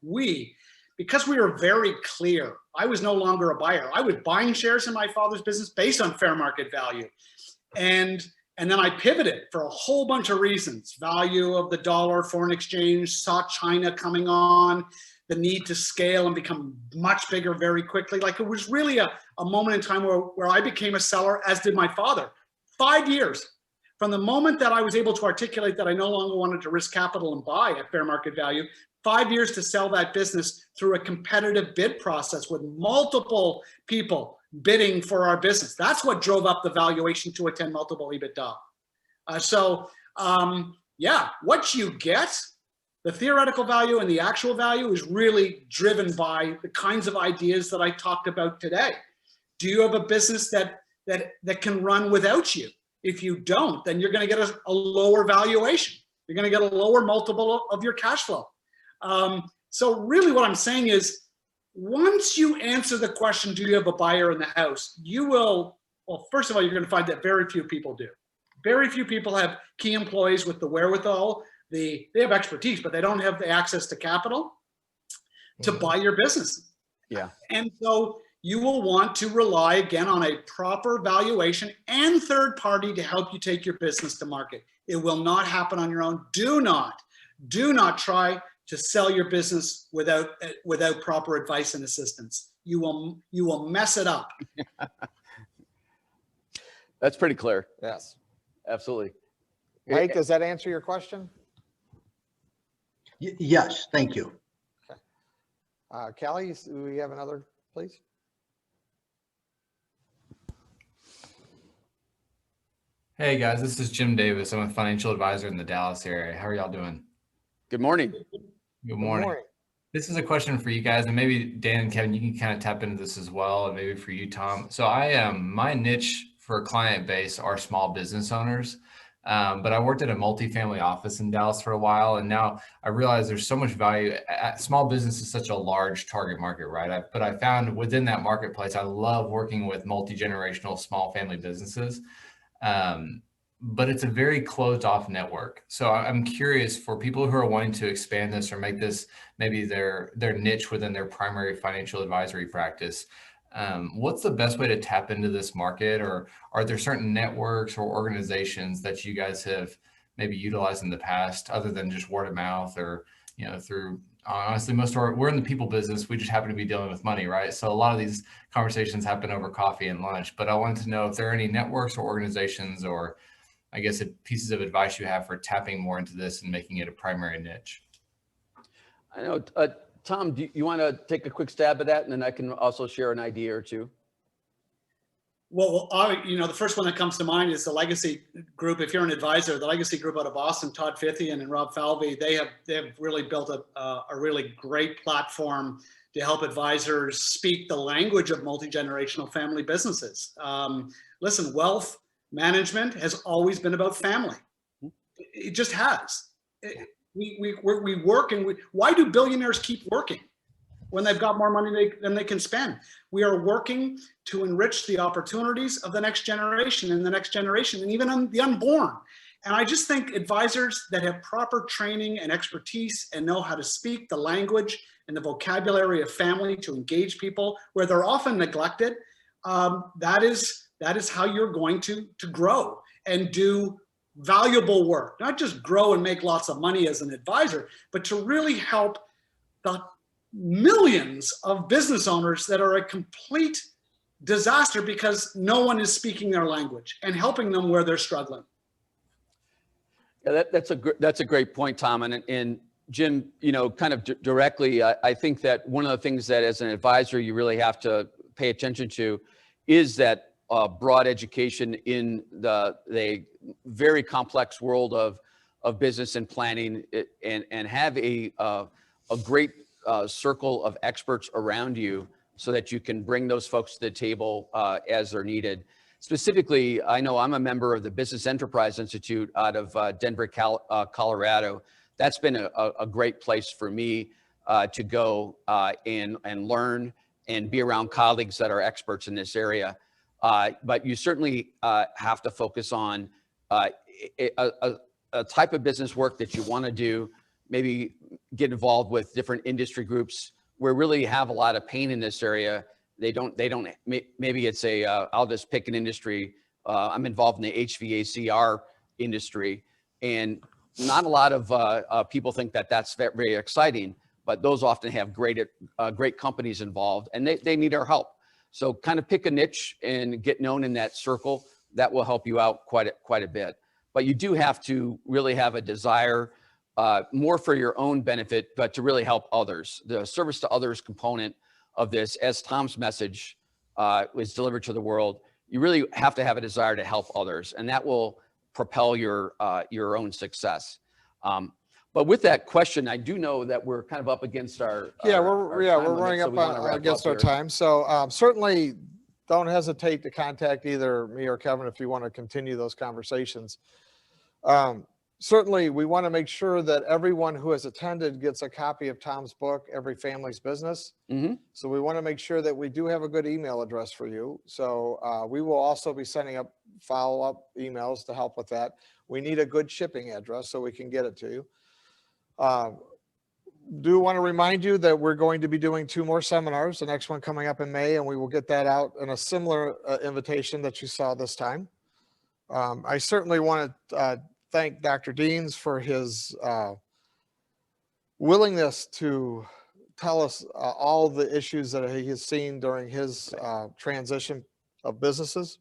because we were very clear, I was no longer a buyer. I was buying shares in my father's business based on fair market value. And then I pivoted for a whole bunch of reasons. Value of the dollar, foreign exchange, saw China coming on, the need to scale and become much bigger very quickly. Like, it was really a moment in time where I became a seller, as did my father. 5 years from the moment that I was able to articulate that I no longer wanted to risk capital and buy at fair market value, 5 years to sell that business through a competitive bid process with multiple people bidding for our business. That's what drove up the valuation to a 10 multiple EBITDA. Yeah, what you get, the theoretical value and the actual value, is really driven by the kinds of ideas that I talked about today. Do you have a business that can run without you? If you don't, then you're going to get a lower valuation. You're going to get a lower multiple of your cash flow. So really what I'm saying is, once you answer the question, do you have a buyer in the house, you will, well, first of all, you're going to find that very few people do. Very few people have key employees with the wherewithal. They have expertise, but they don't have the access to capital to buy your business. Yeah. And so you will want to rely again on a proper valuation and third party to help you take your business to market. It will not happen on your own. Do not try to sell your business without proper advice and assistance. You will mess it up. that's pretty clear. Yes. Absolutely. Mike, does that answer your question? Yes, thank you. Callie, do we have another, please? Hey guys, this is Jim Davis. I'm a financial advisor in the Dallas area. How are y'all doing? Good morning. Good morning. This is a question for you guys, and maybe Dan and Kevin, you can kind of tap into this as well, and maybe for you, Tom. So my niche for client base are small business owners, but I worked at a multifamily office in Dallas for a while, and now I realize there's so much value. Small business is such a large target market, right? But I found within that marketplace, I love working with multi-generational small family businesses. But it's a very closed off network. So I'm curious, for people who are wanting to expand this or make this maybe their niche within their primary financial advisory practice, what's the best way to tap into this market? Or are there certain networks or organizations that you guys have maybe utilized in the past, other than just word of mouth, or, through, honestly, we're in the people business. We just happen to be dealing with money, right? So a lot of these conversations happen over coffee and lunch, but I wanted to know if there are any networks or organizations, or I guess pieces of advice you have for tapping more into this and making it a primary niche. I know, Tom, do you want to take a quick stab at that? And then I can also share an idea or two. Well, the first one that comes to mind is the Legacy Group. If you're an advisor, the Legacy Group out of Boston, Todd Fithian and Rob Falvey, they have really built a really great platform to help advisors speak the language of multi-generational family businesses. Listen, wealth management has always been about family. It just has. We work, and why do billionaires keep working when they've got more money than they can spend? We are working to enrich the opportunities of the next generation and the next generation, and even the unborn. And I just think advisors that have proper training and expertise and know how to speak the language and the vocabulary of family to engage people where they're often neglected, that is how you're going to grow and do valuable work. Not just grow and make lots of money as an advisor, but to really help the millions of business owners that are a complete disaster because no one is speaking their language, and helping them where they're struggling. Yeah, that's a great point, Tom. And Jim, kind of directly, I think that one of the things that as an advisor you really have to pay attention to is that broad education in the very complex world of business and planning, and have a great circle of experts around you so that you can bring those folks to the table as they're needed. Specifically, I know I'm a member of the Business Enterprise Institute out of Denver, Colorado. That's been a great place for me to go and learn and be around colleagues that are experts in this area. But you certainly have to focus on a type of business work that you want to do, maybe get involved with different industry groups where really have a lot of pain in this area. Maybe it's I'll just pick an industry. I'm involved in the HVACR industry, and not a lot of people think that that's very exciting, but those often have great companies involved, and they need our help. So kind of pick a niche and get known in that circle. That will help you out quite a bit. But you do have to really have a desire, more for your own benefit, but to really help others. The service to others component of this, as Tom's message was delivered to the world, you really have to have a desire to help others, and that will propel your own success. But with that question, I do know that we're kind of up against our we're running up against our time. So certainly don't hesitate to contact either me or Kevin if you want to continue those conversations. Certainly, we want to make sure that everyone who has attended gets a copy of Tom's book, Every Family's Business. Mm-hmm. So we want to make sure that we do have a good email address for you. So we will also be sending up follow-up emails to help with that. We need a good shipping address so we can get it to you. Do want to remind you that we're going to be doing 2 more seminars, the next one coming up in May, and we will get that out in a similar invitation that you saw this time. I certainly want to thank Dr. Deans for his willingness to tell us all the issues that he has seen during his transition of businesses.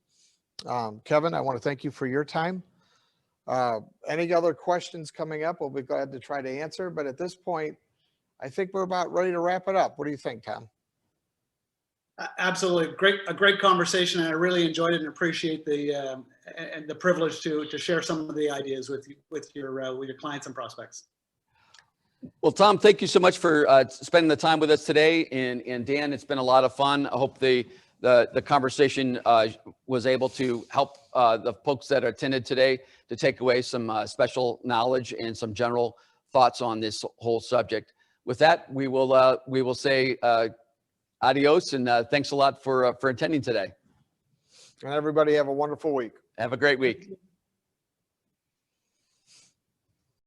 Kevin, I want to thank you for your time. Any other questions coming up, we'll be glad to try to answer. But at this point, I think we're about ready to wrap it up. What do you think, Tom? Absolutely, a great conversation, and I really enjoyed it and appreciate the privilege to share some of the ideas with your clients and prospects. Well, Tom, thank you so much for spending the time with us today, and Dan, it's been a lot of fun. I hope the conversation was able to help the folks that attended today to take away some special knowledge and some general thoughts on this whole subject. With that, we will say adios, and thanks a lot for attending today. And everybody have a wonderful week. Have a great week.